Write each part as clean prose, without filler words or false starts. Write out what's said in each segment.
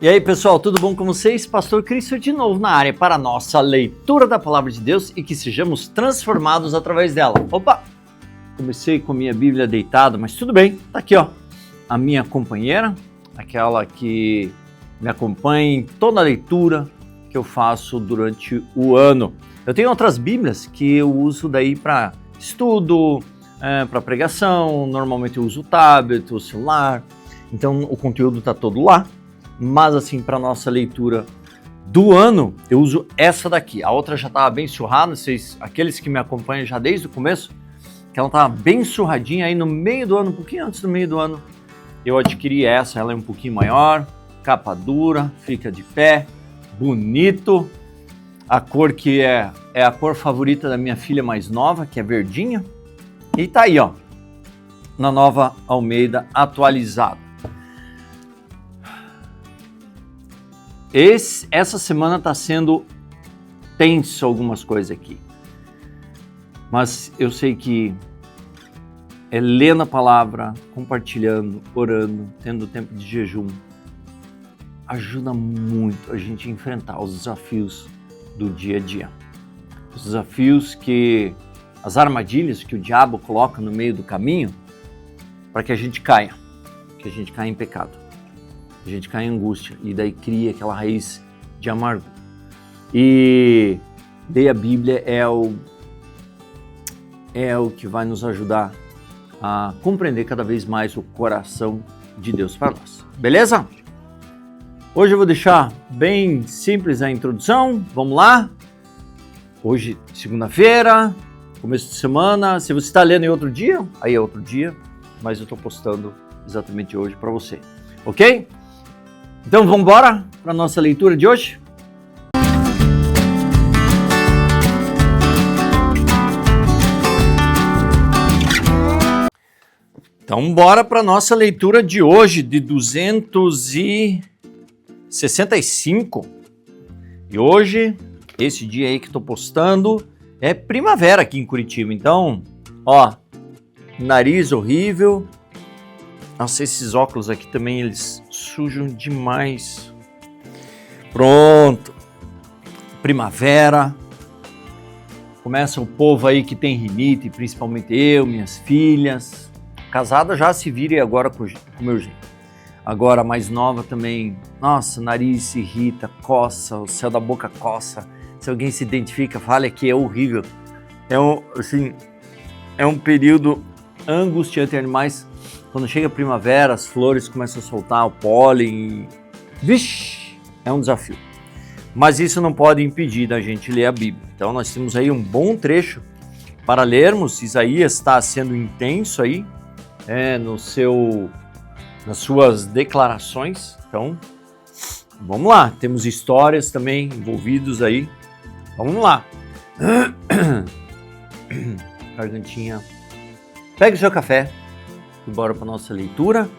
E aí pessoal, tudo bom com vocês? Pastor Cristo de novo na área para a nossa leitura da Palavra de Deus e que sejamos transformados através dela. Opa! Comecei com minha Bíblia deitada, mas tudo bem, tá aqui ó, a minha companheira, aquela que me acompanha em toda a leitura que eu faço durante o ano. Eu tenho outras Bíblias que eu uso daí para estudo, para pregação, normalmente eu uso o tablet, o celular, então o conteúdo tá todo lá. Mas assim, para nossa leitura do ano, eu uso essa daqui. A outra já estava bem surrada, aqueles que me acompanham já desde o começo, que ela estava bem surradinha, aí no meio do ano, um pouquinho antes do meio do ano, eu adquiri essa, ela é um pouquinho maior, capa dura, fica de pé, bonito, a cor que é a cor favorita da minha filha mais nova, que é verdinha, e tá aí ó, na Nova Almeida atualizada. Essa semana está sendo tenso algumas coisas aqui, mas eu sei que lendo a palavra, compartilhando, orando, tendo tempo de jejum, ajuda muito a gente a enfrentar os desafios do dia a dia. Os desafios as armadilhas que o diabo coloca no meio do caminho para que a gente caia em pecado. A gente cai em angústia e daí cria aquela raiz de amargura. E daí a Bíblia é o que vai nos ajudar a compreender cada vez mais o coração de Deus para nós. Beleza? Hoje eu vou deixar bem simples a introdução. Vamos lá? Hoje, segunda-feira, começo de semana. Se você está lendo em outro dia, aí é outro dia, mas eu estou postando exatamente hoje para você. Ok? Então vamos embora para a nossa leitura de hoje? Então bora para a nossa leitura de hoje, de 265. E hoje, esse dia aí que estou postando, é primavera aqui em Curitiba. Então, ó, nariz horrível. Nossa, esses óculos aqui também, eles sujam demais. Pronto. Primavera. Começa o povo aí que tem rinite, principalmente eu, minhas filhas. Casada já se vire agora com o meu jeito. Agora, mais nova também. Nossa, nariz se irrita, coça, o céu da boca coça. Se alguém se identifica, fala que é horrível. É um período angustiante, mas quando chega a primavera, as flores começam a soltar o pólen. Vixe, é um desafio. Mas isso não pode impedir da gente ler a Bíblia. Então nós temos aí um bom trecho para lermos. Isaías está sendo intenso aí, nas suas declarações. Então, vamos lá. Temos histórias também envolvidas aí. Vamos lá. Gargantinha. Pegue o seu café. Bora para a nossa leitura,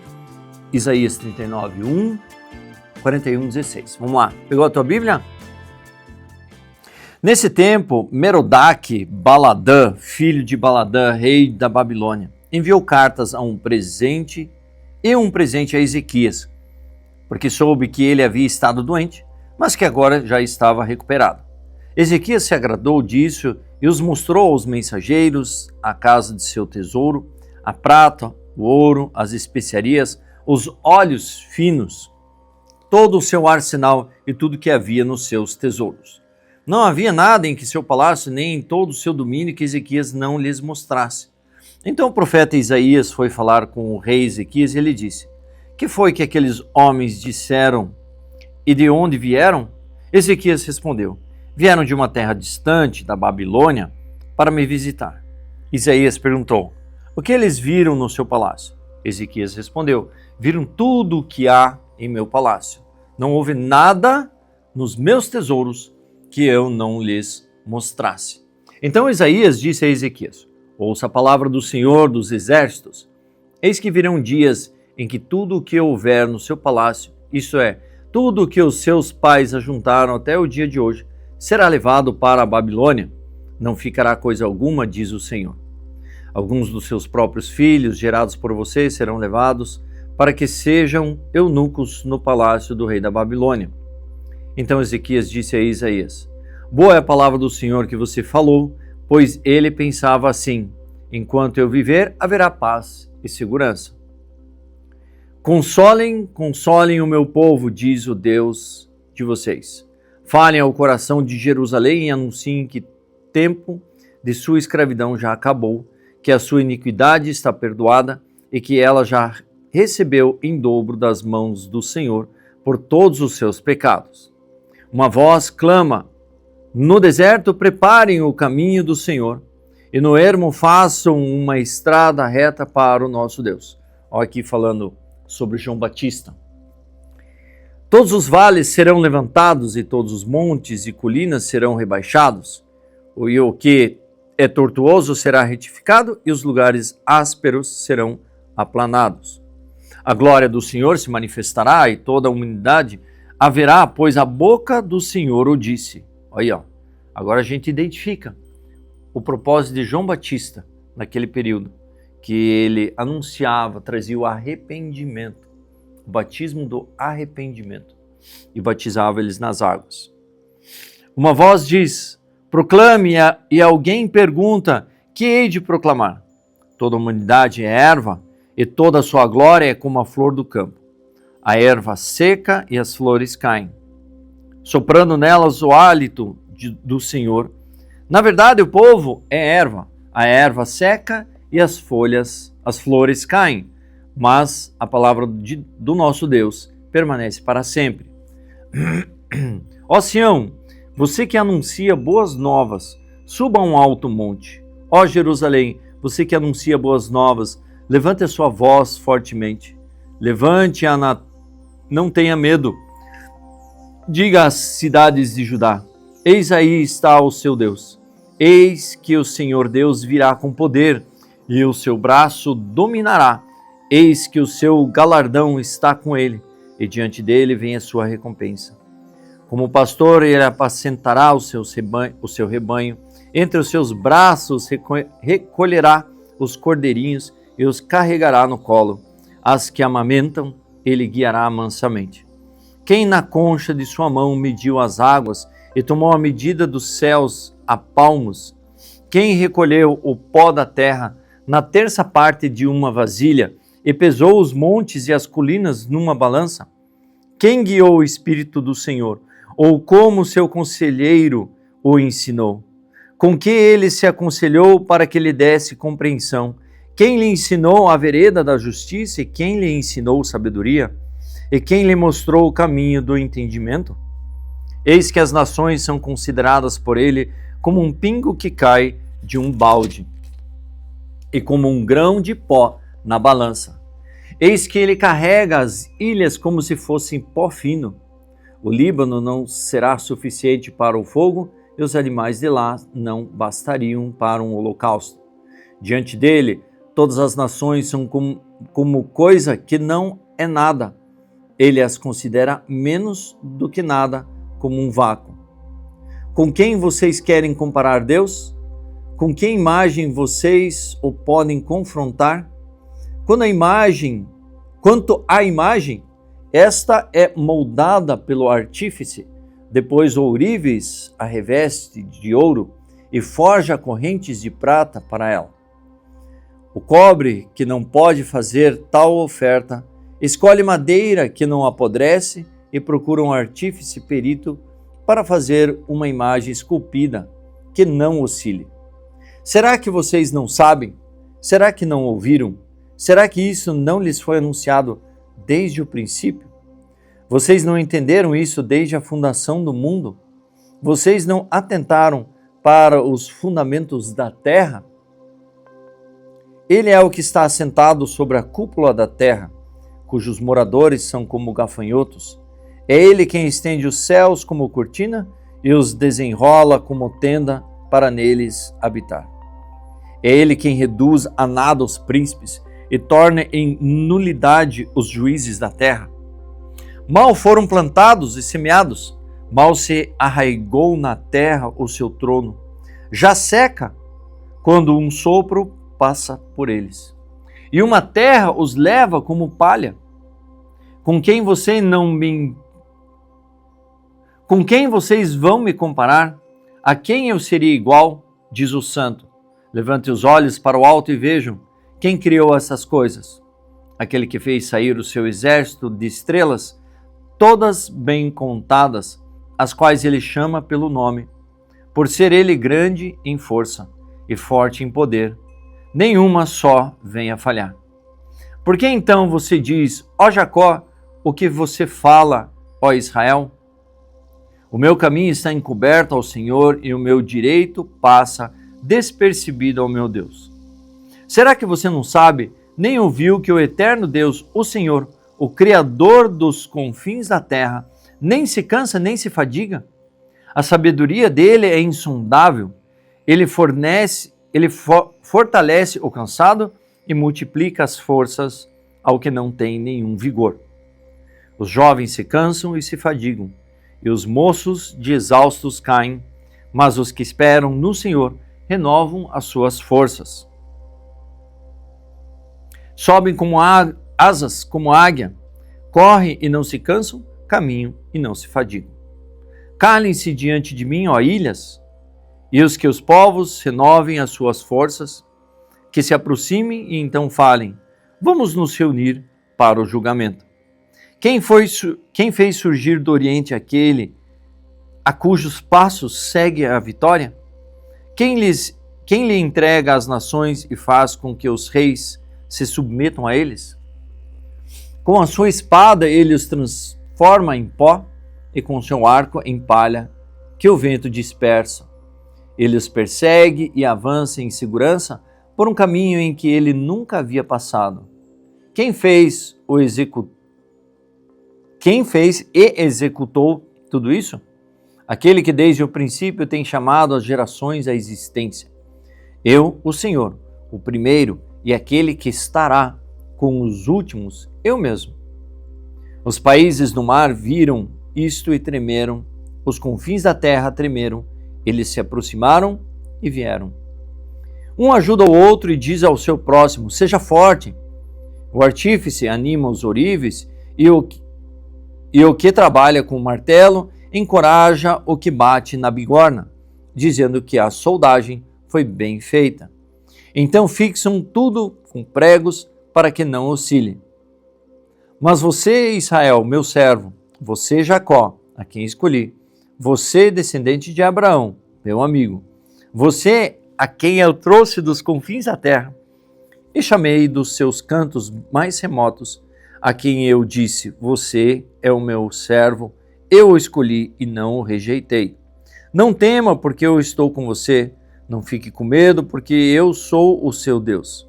Isaías 39, 1, 41, 16. Vamos lá, pegou a tua Bíblia? Nesse tempo, Merodach-Baladã, filho de Baladã, rei da Babilônia, enviou cartas a um presente a Ezequias, porque soube que ele havia estado doente, mas que agora já estava recuperado. Ezequias se agradou disso e os mostrou aos mensageiros a casa de seu tesouro, a prata, o ouro, as especiarias, os óleos finos, todo o seu arsenal e tudo que havia nos seus tesouros. Não havia nada em que seu palácio, nem em todo o seu domínio que Ezequias não lhes mostrasse. Então o profeta Isaías foi falar com o rei Ezequias e ele disse: "Que foi que aqueles homens disseram e de onde vieram?" Ezequias respondeu: "Vieram de uma terra distante, da Babilônia, para me visitar." Isaías perguntou: "O que eles viram no seu palácio?" Ezequias respondeu: "Viram tudo o que há em meu palácio. Não houve nada nos meus tesouros que eu não lhes mostrasse." Então Isaías disse a Ezequias: "Ouça a palavra do Senhor dos Exércitos. Eis que virão dias em que tudo o que houver no seu palácio, isto é, tudo o que os seus pais ajuntaram até o dia de hoje, será levado para a Babilônia. Não ficará coisa alguma, diz o Senhor. Alguns dos seus próprios filhos, gerados por você, serão levados para que sejam eunucos no palácio do rei da Babilônia. Então Ezequias disse a Isaías: boa é a palavra do Senhor que você falou, pois ele pensava assim: enquanto eu viver, haverá paz e segurança. Consolem o meu povo, diz o Deus de vocês. Falem ao coração de Jerusalém e anunciem que tempo de sua escravidão já acabou, que a sua iniquidade está perdoada e que ela já recebeu em dobro das mãos do Senhor por todos os seus pecados. Uma voz clama: no deserto preparem o caminho do Senhor, e no ermo façam uma estrada reta para o nosso Deus. Olha aqui falando sobre João Batista. Todos os vales serão levantados e todos os montes e colinas serão rebaixados. E o que é tortuoso será retificado e os lugares ásperos serão aplanados. A glória do Senhor se manifestará e toda a humanidade haverá, pois a boca do Senhor o disse. Olha, ó. Agora a gente identifica o propósito de João Batista naquele período, que ele anunciava, trazia o arrependimento, o batismo do arrependimento, e batizava eles nas águas. Uma voz diz: proclame, e alguém pergunta: que hei de proclamar? Toda a humanidade é erva, e toda a sua glória é como a flor do campo. A erva seca e as flores caem, soprando nelas o hálito do Senhor. Na verdade, o povo é erva, a erva seca e as flores caem, mas a palavra do nosso Deus permanece para sempre. Ó Sião, você que anuncia boas novas, suba a um alto monte. Ó Jerusalém, você que anuncia boas novas, levante a sua voz fortemente. Levante-a, não tenha medo. Diga às cidades de Judá: eis aí está o seu Deus. Eis que o Senhor Deus virá com poder, e o seu braço dominará. Eis que o seu galardão está com ele, e diante dele vem a sua recompensa. Como pastor, ele apacentará o seu rebanho, entre os seus braços recolherá os cordeirinhos e os carregará no colo. As que amamentam, ele guiará mansamente. Quem na concha de sua mão mediu as águas e tomou a medida dos céus a palmos? Quem recolheu o pó da terra na terça parte de uma vasilha e pesou os montes e as colinas numa balança? Quem guiou o Espírito do Senhor? Ou como seu conselheiro o ensinou? Com que ele se aconselhou para que lhe desse compreensão? Quem lhe ensinou a vereda da justiça e quem lhe ensinou sabedoria? E quem lhe mostrou o caminho do entendimento? Eis que as nações são consideradas por ele como um pingo que cai de um balde e como um grão de pó na balança. Eis que ele carrega as ilhas como se fossem pó fino. O Líbano não será suficiente para o fogo e os animais de lá não bastariam para um holocausto. Diante dele, todas as nações são como coisa que não é nada. Ele as considera menos do que nada, como um vácuo. Com quem vocês querem comparar Deus? Com que imagem vocês o podem confrontar? Quanto à imagem, esta é moldada pelo artífice, depois ourives a reveste de ouro e forja correntes de prata para ela. O cobre, que não pode fazer tal oferta, escolhe madeira que não apodrece e procura um artífice perito para fazer uma imagem esculpida que não oscile. Será que vocês não sabem? Será que não ouviram? Será que isso não lhes foi anunciado desde o princípio? Vocês não entenderam isso desde a fundação do mundo? Vocês não atentaram para os fundamentos da terra? Ele é o que está assentado sobre a cúpula da terra, cujos moradores são como gafanhotos. É ele quem estende os céus como cortina e os desenrola como tenda para neles habitar. É ele quem reduz a nada os príncipes e torna em nulidade os juízes da terra. Mal foram plantados e semeados, mal se arraigou na terra o seu trono. Já seca quando um sopro passa por eles. E uma terra os leva como palha. Com quem vocês vão me comparar? A quem eu seria igual? Diz o santo. Levante os olhos para o alto e vejam quem criou essas coisas. Aquele que fez sair o seu exército de estrelas, todas bem contadas, as quais ele chama pelo nome, por ser ele grande em força e forte em poder. Nenhuma só vem a falhar. Por que então você diz, ó Jacó, o que você fala, ó Israel? O meu caminho está encoberto ao Senhor e o meu direito passa despercebido ao meu Deus. Será que você não sabe, nem ouviu que o eterno Deus, o Senhor, o Criador dos confins da terra, nem se cansa nem se fadiga? A sabedoria dele é insondável. Ele fortalece o cansado e multiplica as forças ao que não tem nenhum vigor. Os jovens se cansam e se fadigam, e os moços de exaustos caem, mas os que esperam no Senhor renovam as suas forças. Sobem como asas, como águia, correm e não se cansam, caminham e não se fadigam. Calem-se diante de mim, ó ilhas, e os que os povos renovem as suas forças, que se aproximem e então falem, vamos nos reunir para o julgamento. Quem fez surgir do Oriente aquele a cujos passos segue a vitória? Quem lhe entrega as nações e faz com que os reis se submetam a eles? Com a sua espada ele os transforma em pó e com seu arco em palha que o vento dispersa. Ele os persegue e avança em segurança por um caminho em que ele nunca havia passado. Quem fez e executou tudo isso? Aquele que desde o princípio tem chamado as gerações à existência. Eu, o Senhor, o primeiro e aquele que estará com os últimos, eu mesmo. Os países do mar viram isto e tremeram, os confins da terra tremeram, eles se aproximaram e vieram. Um ajuda o outro e diz ao seu próximo, seja forte. O artífice anima os ourives e o que trabalha com o martelo encoraja o que bate na bigorna, dizendo que a soldagem foi bem feita. Então fixam tudo com pregos para que não oscile. Mas você, Israel, meu servo, você, Jacó, a quem escolhi, você, descendente de Abraão, meu amigo, você, a quem eu trouxe dos confins da terra, e chamei dos seus cantos mais remotos, a quem eu disse, você é o meu servo, eu o escolhi e não o rejeitei. Não tema, porque eu estou com você, não fique com medo, porque eu sou o seu Deus.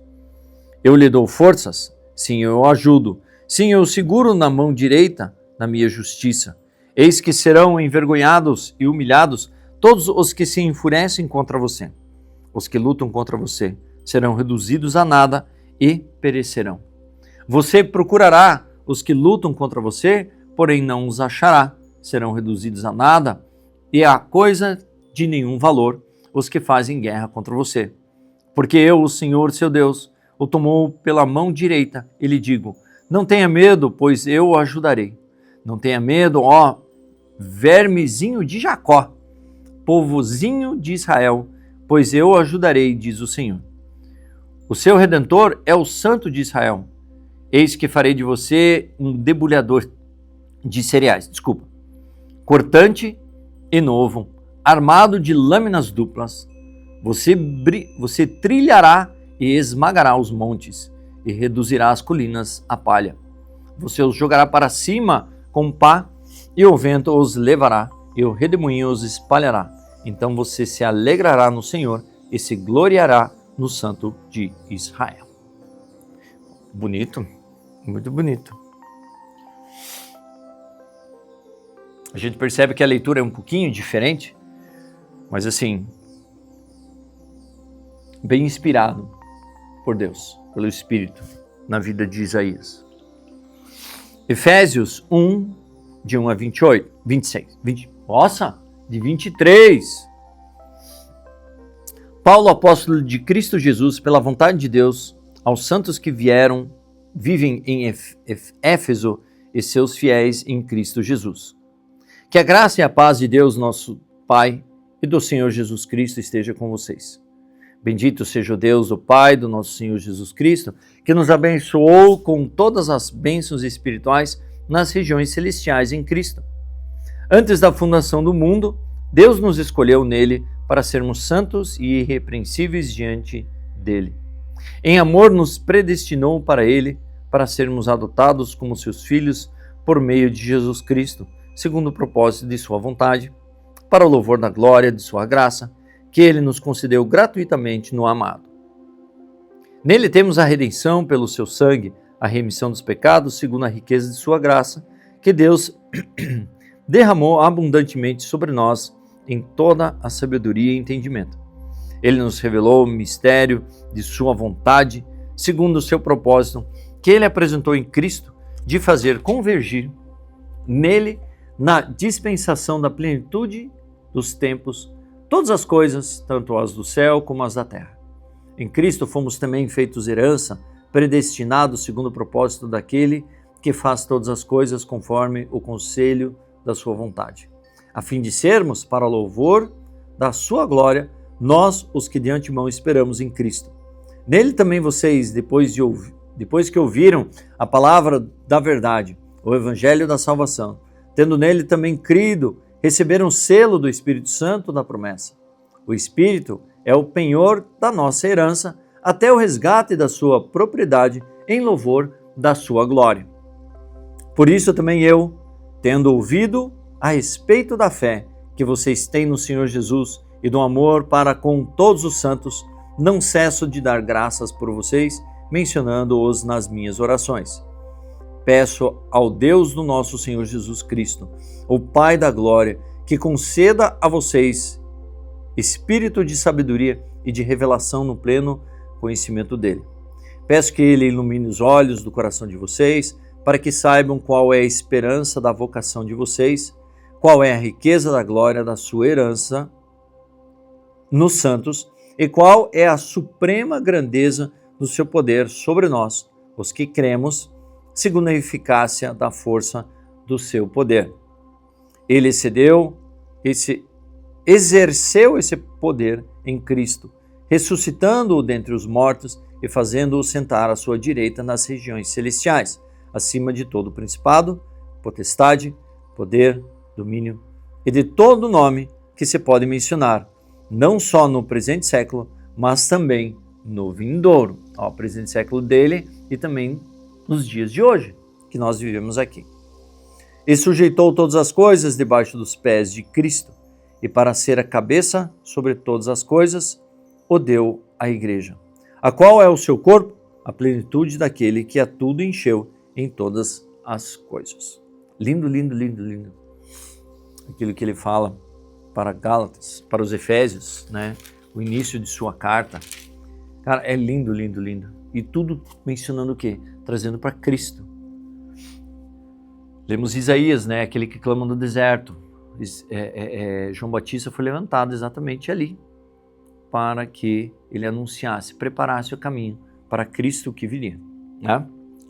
Eu lhe dou forças, sim, eu o ajudo, sim, eu o seguro na mão direita, na minha justiça. Eis que serão envergonhados e humilhados todos os que se enfurecem contra você. Os que lutam contra você serão reduzidos a nada e perecerão. Você procurará os que lutam contra você, porém não os achará. Serão reduzidos a nada e a coisa de nenhum valor os que fazem guerra contra você. Porque eu, o Senhor, seu Deus, o tomou pela mão direita e lhe digo, não tenha medo, pois eu o ajudarei. Não tenha medo, ó vermezinho de Jacó, povozinho de Israel, pois eu o ajudarei, diz o Senhor. O seu Redentor é o Santo de Israel. Eis que farei de você um debulhador de cereais, cortante e novo, armado de lâminas duplas. Você trilhará e esmagará os montes e reduzirá as colinas a palha. Você os jogará para cima com pá e o vento os levará e o redemoinho os espalhará. Então você se alegrará no Senhor e se gloriará no Santo de Israel. Bonito, muito bonito. A gente percebe que a leitura é um pouquinho diferente, mas assim, bem inspirado por Deus, pelo Espírito, na vida de Isaías. Efésios 1, de 1 a 26. De 23. Paulo, apóstolo de Cristo Jesus, pela vontade de Deus, aos santos que vivem em Éfeso e seus fiéis em Cristo Jesus. Que a graça e a paz de Deus, nosso Pai, e do Senhor Jesus Cristo esteja com vocês. Bendito seja o Deus, o Pai do nosso Senhor Jesus Cristo, que nos abençoou com todas as bênçãos espirituais nas regiões celestiais em Cristo. Antes da fundação do mundo, Deus nos escolheu nele para sermos santos e irrepreensíveis diante dele. Em amor nos predestinou para ele, para sermos adotados como seus filhos por meio de Jesus Cristo, segundo o propósito de sua vontade, para o louvor da glória de sua graça, que ele nos concedeu gratuitamente no amado. Nele temos a redenção pelo seu sangue, a remissão dos pecados segundo a riqueza de sua graça, que Deus derramou abundantemente sobre nós em toda a sabedoria e entendimento. Ele nos revelou o mistério de sua vontade, segundo o seu propósito, que ele apresentou em Cristo, de fazer convergir nele, na dispensação da plenitude dos tempos, todas as coisas, tanto as do céu como as da terra. Em Cristo fomos também feitos herança, predestinados segundo o propósito daquele que faz todas as coisas conforme o conselho da sua vontade, a fim de sermos, para louvor da sua glória, nós os que de antemão esperamos em Cristo. Nele também vocês, depois que ouviram a palavra da verdade, o evangelho da salvação, tendo nele também crido, receberam o selo do Espírito Santo da promessa. O Espírito é o penhor da nossa herança, até o resgate da sua propriedade, em louvor da sua glória. Por isso também eu, tendo ouvido a respeito da fé que vocês têm no Senhor Jesus e do amor para com todos os santos, não cesso de dar graças por vocês, mencionando-os nas minhas orações. Peço ao Deus do nosso Senhor Jesus Cristo, o Pai da glória, que conceda a vocês espírito de sabedoria e de revelação no pleno conhecimento dele. Peço que ele ilumine os olhos do coração de vocês, para que saibam qual é a esperança da vocação de vocês, qual é a riqueza da glória da sua herança nos santos e qual é a suprema grandeza do seu poder sobre nós, os que cremos, segundo a eficácia da força do seu poder. Ele exerceu esse poder em Cristo, ressuscitando-o dentre os mortos e fazendo-o sentar à sua direita nas regiões celestiais, acima de todo principado, potestade, poder, domínio e de todo nome que se pode mencionar, não só no presente século, mas também no vindouro. O presente século dele e também nos dias de hoje, que nós vivemos aqui. E sujeitou todas as coisas debaixo dos pés de Cristo, e para ser a cabeça sobre todas as coisas, o deu à igreja, a qual é o seu corpo, a plenitude daquele que a tudo encheu em todas as coisas. Lindo, lindo, lindo, lindo. Aquilo que ele fala para Gálatas, para os Efésios, né? O início de sua carta. Cara, é lindo, lindo, lindo. E tudo mencionando o quê? Trazendo para Cristo. Lemos Isaías, né? Aquele que clama no deserto. João Batista foi levantado exatamente ali para que ele anunciasse, preparasse o caminho para Cristo que viria, né?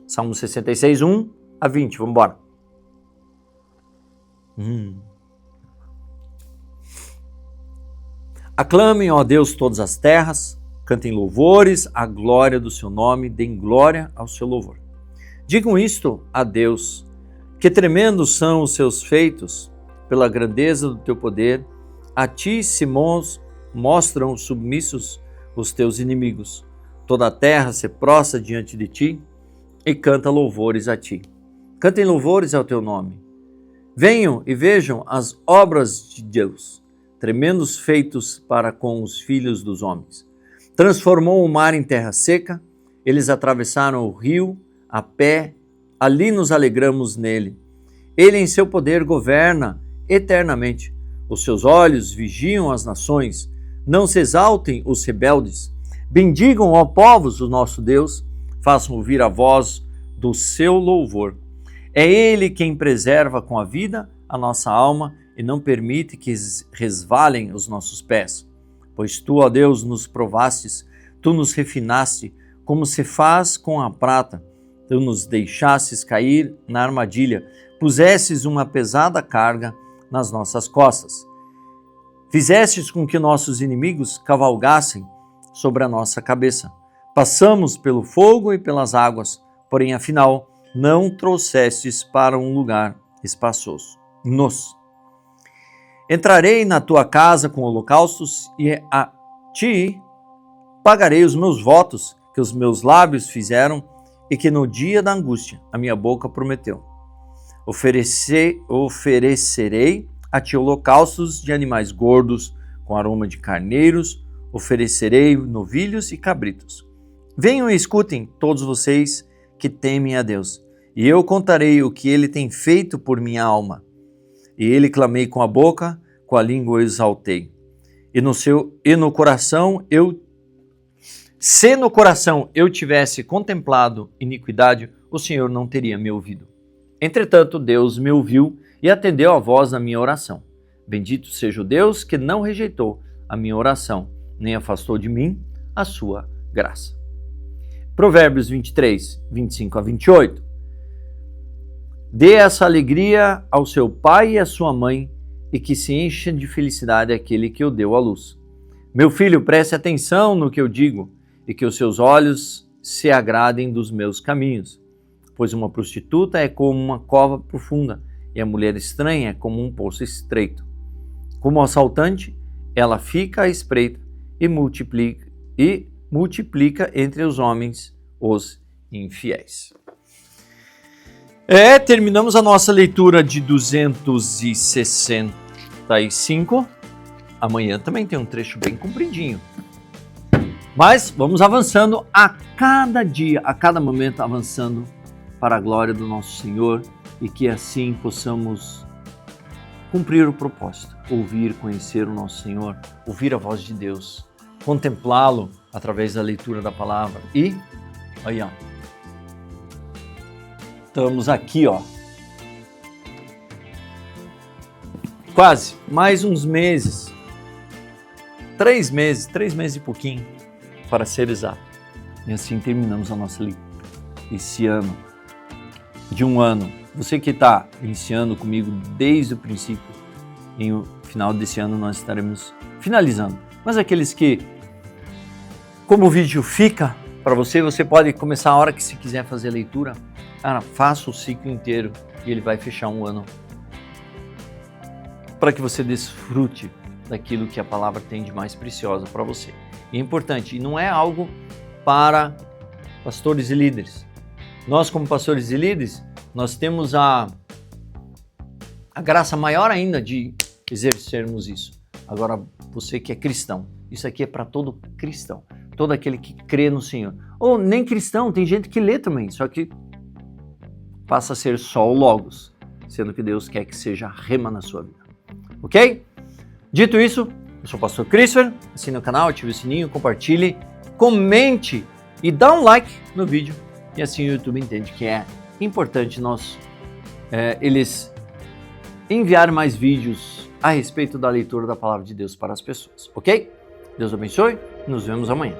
Salmo 66, 1 a 20, vamos embora. Aclamem, ó Deus, todas as terras, cantem louvores à glória do seu nome, deem glória ao seu louvor. Digam isto a Deus, que tremendos são os seus feitos, pela grandeza do teu poder, a ti se mostram submissos os teus inimigos. Toda a terra se prostra diante de ti e canta louvores a ti. Cantem louvores ao teu nome. Venham e vejam as obras de Deus, tremendos feitos para com os filhos dos homens. Transformou o mar em terra seca, eles atravessaram o rio a pé, ali nos alegramos nele. Ele em seu poder governa eternamente. Os seus olhos vigiam as nações, não se exaltem os rebeldes. Bendigam, ó povos, o nosso Deus, façam ouvir a voz do seu louvor. É Ele quem preserva com a vida a nossa alma e não permite que resvalem os nossos pés. Pois tu, ó Deus, nos provastes, tu nos refinaste, como se faz com a prata. tu nos deixasses cair na armadilha, pusesses uma pesada carga nas nossas costas. Fizestes com que nossos inimigos cavalgassem sobre a nossa cabeça. Passamos pelo fogo e pelas águas, porém, afinal, não trouxestes para um lugar espaçoso. Entrarei na tua casa com holocaustos e a ti pagarei os meus votos que os meus lábios fizeram e que no dia da angústia a minha boca prometeu. Oferecerei a ti holocaustos de animais gordos, com aroma de carneiros, oferecerei novilhos e cabritos. Venham e escutem todos vocês que temem a Deus, e eu contarei o que ele tem feito por minha alma. E ele clamei com a boca, com a língua eu exaltei. Se no coração eu tivesse contemplado iniquidade, o Senhor não teria me ouvido. Entretanto, Deus me ouviu e atendeu a voz da minha oração. Bendito seja o Deus que não rejeitou a minha oração, nem afastou de mim a sua graça. Provérbios 23, 25 a 28. Dê essa alegria ao seu pai e à sua mãe, e que se encha de felicidade aquele que o deu à luz. Meu filho, preste atenção no que eu digo, e que os seus olhos se agradem dos meus caminhos. Pois uma prostituta é como uma cova profunda, e a mulher estranha é como um poço estreito. Como assaltante, ela fica à espreita e multiplica entre os homens os infiéis. Terminamos a nossa leitura de 265. Amanhã também tem um trecho bem compridinho. Mas vamos avançando a cada dia, a cada momento, avançando para a glória do nosso Senhor, e que assim possamos cumprir o propósito, ouvir, conhecer o nosso Senhor, ouvir a voz de Deus, contemplá-lo através da leitura da palavra. E, aí ó, estamos aqui, ó, quase mais uns meses, 3 meses e pouquinho, para ser exato. E assim terminamos a nossa leitura, esse ano, de um ano. Você que está iniciando comigo desde o princípio, em o final desse ano nós estaremos finalizando. Mas aqueles que, como o vídeo fica para você, você pode começar a hora que se quiser fazer a leitura. Cara, faça o ciclo inteiro e ele vai fechar um ano, para que você desfrute daquilo que a palavra tem de mais preciosa para você. E é importante, e não é algo para pastores e líderes. Nós, como pastores e líderes, nós temos a graça maior ainda de exercermos isso. Agora, você que é cristão, isso aqui é para todo cristão, todo aquele que crê no Senhor. Ou nem cristão, tem gente que lê também, só que passa a ser só o Logos, sendo que Deus quer que seja rema na sua vida. Ok? Dito isso, eu sou o pastor Christopher, assine o canal, ative o sininho, compartilhe, comente e dá um like no vídeo. E assim o YouTube entende que é importante eles enviarem mais vídeos a respeito da leitura da palavra de Deus para as pessoas, ok? Deus abençoe, nos vemos amanhã.